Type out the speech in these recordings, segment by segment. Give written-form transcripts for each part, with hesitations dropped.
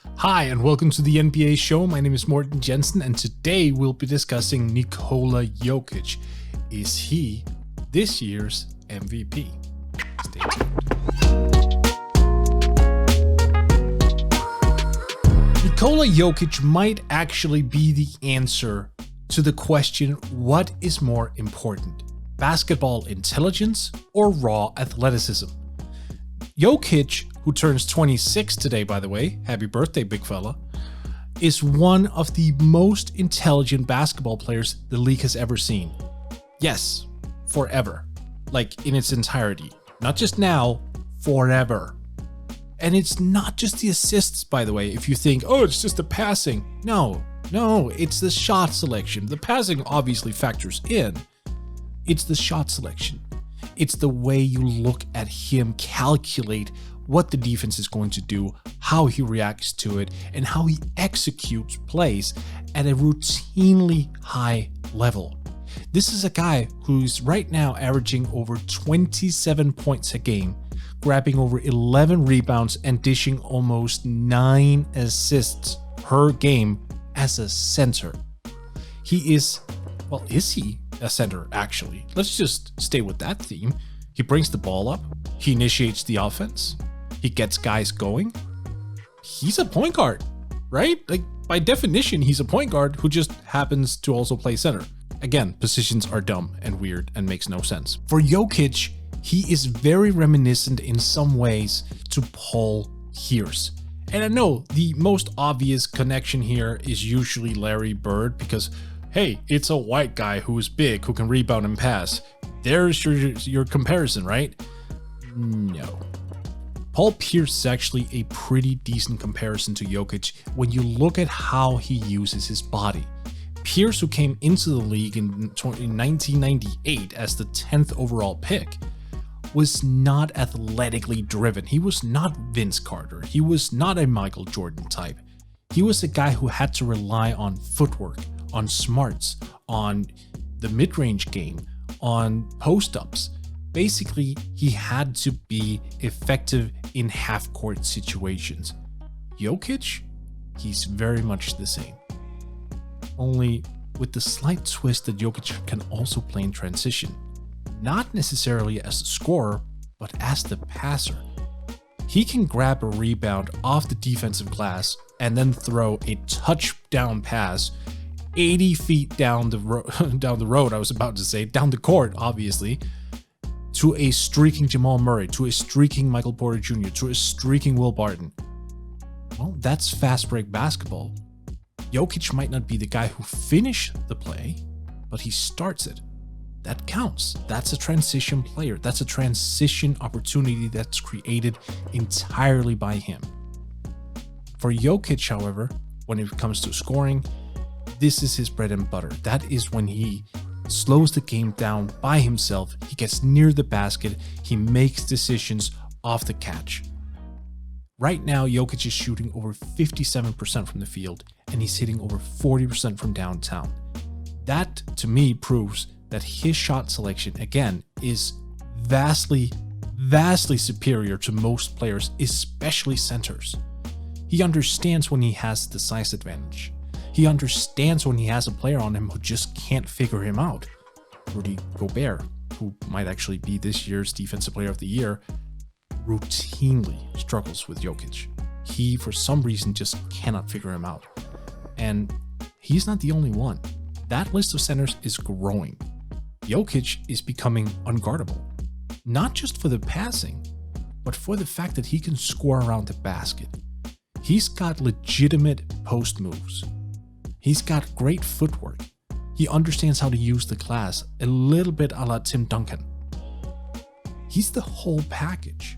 Hi, and welcome to the NBA show. My name is Morten Jensen, and today we'll be discussing Nikola Jokic. Is he this year's MVP? Stay tuned. Nikola Jokic might actually be the answer to the question, what is more important, basketball intelligence or raw athleticism? Jokic, who turns 26 today, by the way, happy birthday, big fella, is one of the most intelligent basketball players the league has ever seen. Yes, forever. Like in its entirety. Not just now, forever. And it's not just the assists, by the way, if you think, oh, it's just the passing. No, it's the shot selection. The passing obviously factors in. It's the shot selection. It's the way you look at him calculate what the defense is going to do, how he reacts to it, and how he executes plays at a routinely high level. This is a guy who's right now averaging over 27 points a game, grabbing over 11 rebounds, and dishing almost 9 assists per game as a center. He is he a center, actually? Let's just stay with that theme. He brings the ball up. He initiates the offense. He gets guys going. He's a point guard, right? Like, by definition, he's a point guard who just happens to also play center. Again, positions are dumb and weird and makes no sense. For Jokic, he is very reminiscent in some ways to Paul Pierce. And I know the most obvious connection here is usually Larry Bird because, hey, it's a white guy who is big, who can rebound and pass. There's your comparison, right? No. Paul Pierce is actually a pretty decent comparison to Jokic when you look at how he uses his body. Pierce, who came into the league in 1998 as the 10th overall pick, was not athletically driven. He was not Vince Carter. He was not a Michael Jordan type. He was a guy who had to rely on footwork, on smarts, on the mid-range game, on post-ups. Basically, he had to be effective in half-court situations. Jokic, he's very much the same. Only with the slight twist that Jokic can also play in transition. Not necessarily as a scorer, but as the passer. He can grab a rebound off the defensive glass and then throw a touchdown pass 80 feet down the road, I was about to say, down the court, obviously, to a streaking Jamal Murray, to a streaking Michael Porter Jr., to a streaking Will Barton. Well, that's fast break basketball. Jokic might not be the guy who finished the play, but he starts it. That counts. That's a transition player. That's a transition opportunity that's created entirely by him. For Jokic, however, when it comes to scoring, this is his bread and butter. That is when he slows the game down by himself. He gets near the basket. He makes decisions off the catch. Right now, Jokic is shooting over 57% from the field, and he's hitting over 40% from downtown. That, to me, proves that his shot selection, again, is vastly superior to most players, especially centers. He understands when he has the size advantage. He understands when he has a player on him who just can't figure him out. Rudy Gobert, who might actually be this year's Defensive Player of the Year, routinely struggles with Jokic. He, for some reason, just cannot figure him out. And he's not the only one. That list of centers is growing. Jokic is becoming unguardable. Not just for the passing, but for the fact that he can score around the basket. He's got legitimate post moves. He's got great footwork. He understands how to use the glass, a little bit a la Tim Duncan. He's the whole package.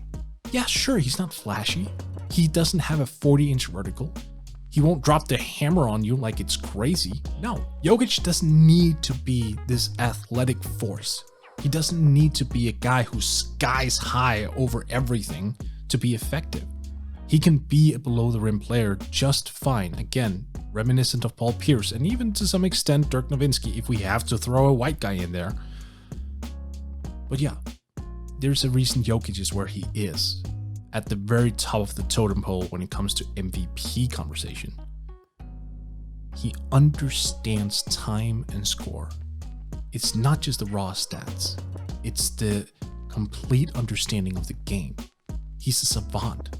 Yeah, sure, he's not flashy. He doesnn't have a 40-inch vertical. He won't drop the hammer on you like it's crazy. No, Jokic doesn't need to be this athletic force. He doesn't need to be a guy who skies high over everything to be effective. He can be a below-the-rim player just fine. Again, reminiscent of Paul Pierce, and even to some extent Dirk Nowitzki if we have to throw a white guy in there. But yeah, there's a reason Jokic is where he is. at the very top of the totem pole when it comes to MVP conversation. He understands time and score. It's not just the raw stats. It's the complete understanding of the game. He's a savant.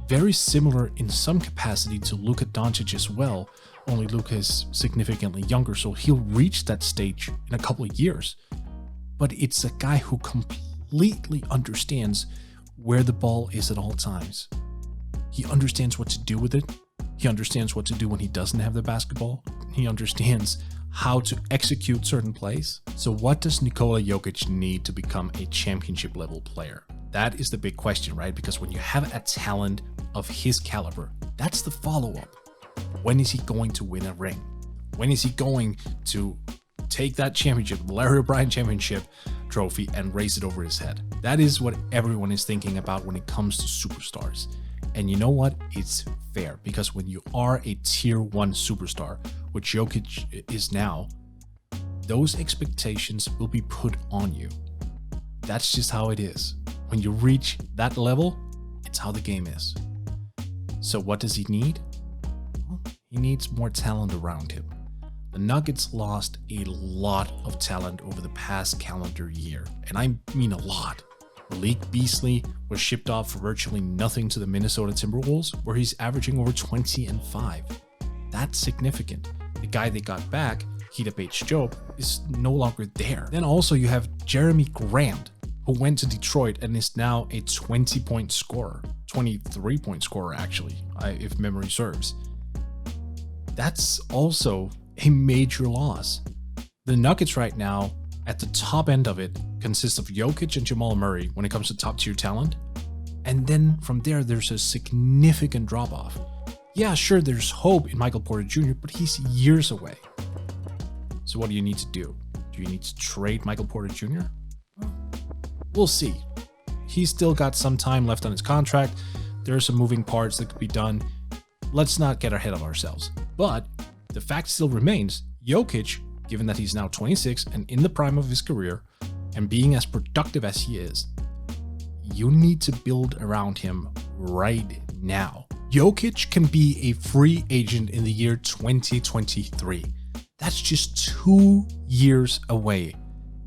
Very similar in some capacity to Luka Doncic as well, only Luka is significantly younger, so he'll reach that stage in a couple of years. But it's a guy who completely understands where the ball is at all times. He understands what to do with it. He understands what to do when he doesn't have the basketball. He understands how to execute certain plays. So what does Nikola Jokic need to become a championship level player? That is the big question, right? Because when you have a talent of his caliber, that's the follow-up. When is he going to win a ring? When is he going to take that championship, Larry O'Brien championship trophy, and raise it over his head? That is what everyone is thinking about when it comes to superstars. And you know what? It's fair, because when you are a tier 1 superstar, which Jokic is now, those expectations will be put on you. That's just how it is. When you reach that level, it's how the game is. So what does he need? Well, he needs more talent around him. The Nuggets lost a lot of talent over the past calendar year, and I mean a lot. Malik Beasley was shipped off for virtually nothing to the Minnesota Timberwolves, where he's averaging over 20 and 5. That's significant. The guy they got back, Hida Bates-Job, is no longer there. Then also you have Jeremy Grant, who went to Detroit and is now a 20-point scorer, 23-point scorer actually, if memory serves. That's also a major loss. The Nuggets right now, at the top end of it, consists of Jokic and Jamal Murray when it comes to top tier talent. And then from there, there's a significant drop off. Yeah, sure, there's hope in Michael Porter Jr., but he's years away. So what do you need to do? Do you need to trade Michael Porter Jr.? We'll see. He's still got some time left on his contract. There are some moving parts that could be done. Let's not get ahead of ourselves. But the fact still remains, Jokic, given that he's now 26 and in the prime of his career, and being as productive as he is, you need to build around him right now. Jokic can be a free agent in the year 2023. That's just 2 years away.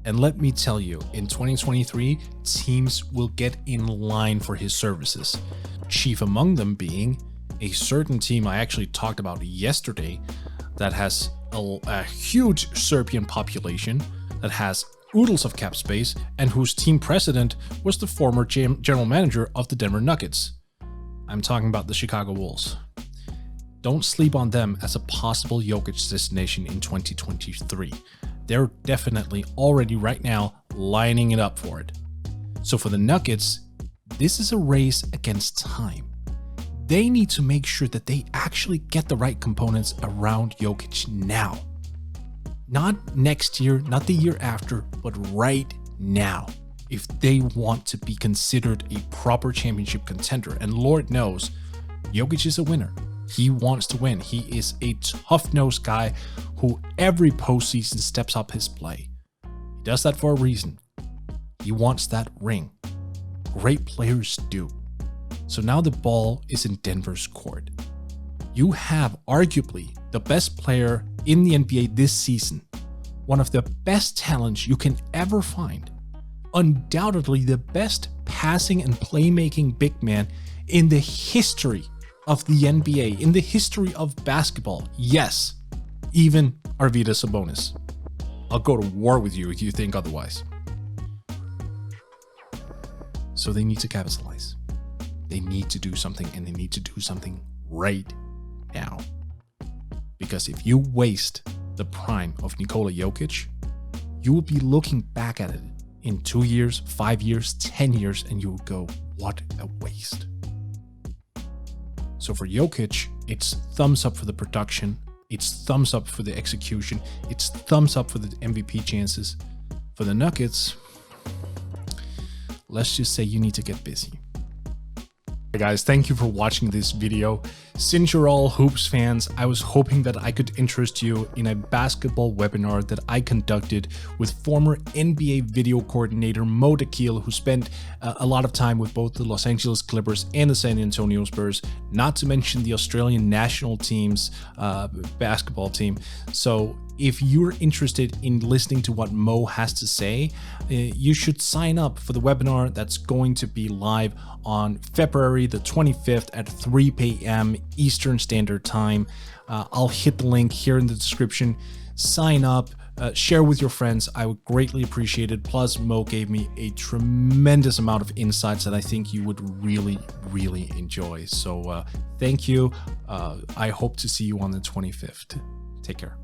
And let me tell you, in 2023, teams will get in line for his services. Chief among them being a certain team I actually talked about yesterday that has a huge Serbian population, that has oodles of cap space, and whose team president was the former general manager of the Denver Nuggets. I'm talking about the Chicago Bulls. Don't sleep on them as a possible Jokic destination in 2023. They're definitely already right now lining it up for it. So for the Nuggets, this is a race against time. They need to make sure that they actually get the right components around Jokic now. Not next year, not the year after, but right now. If they want to be considered a proper championship contender, and Lord knows, Jokic is a winner. He wants to win. He is a tough-nosed guy who every postseason steps up his play. He does that for a reason. He wants that ring. Great players do. So now the ball is in Denver's court. You have arguably the best player in the NBA this season, one of the best talents you can ever find, undoubtedly the best passing and playmaking big man in the history of the NBA, in the history of basketball. Yes, even Arvydas Sabonis. I'll go to war with you if you think otherwise. So they need to capitalize. They need to do something, and they need to do something right now. Because if you waste the prime of Nikola Jokic, you will be looking back at it in 2 years, 5 years, 10 years, and you will go, what a waste. So for Jokic, it's thumbs up for the production, it's thumbs up for the execution, it's thumbs up for the MVP chances. For the Nuggets, let's just say you need to get busy. Hey guys, thank you for watching this video. Since you're all hoops fans, I was hoping that I could interest you in a basketball webinar that I conducted with former NBA video coordinator Mo Dakhil, who spent a lot of time with both the Los Angeles Clippers and the San Antonio Spurs, not to mention the Australian national team's basketball team. So if you're interested in listening to what Mo has to say, you should sign up for the webinar that's going to be live on February the 25th at 3 p.m. Eastern Standard Time. I'll hit the link here in the description. Sign up, share with your friends. I would greatly appreciate it. Plus, Mo gave me a tremendous amount of insights that I think you would really, really enjoy. So thank you. I hope to see you on the 25th. Take care.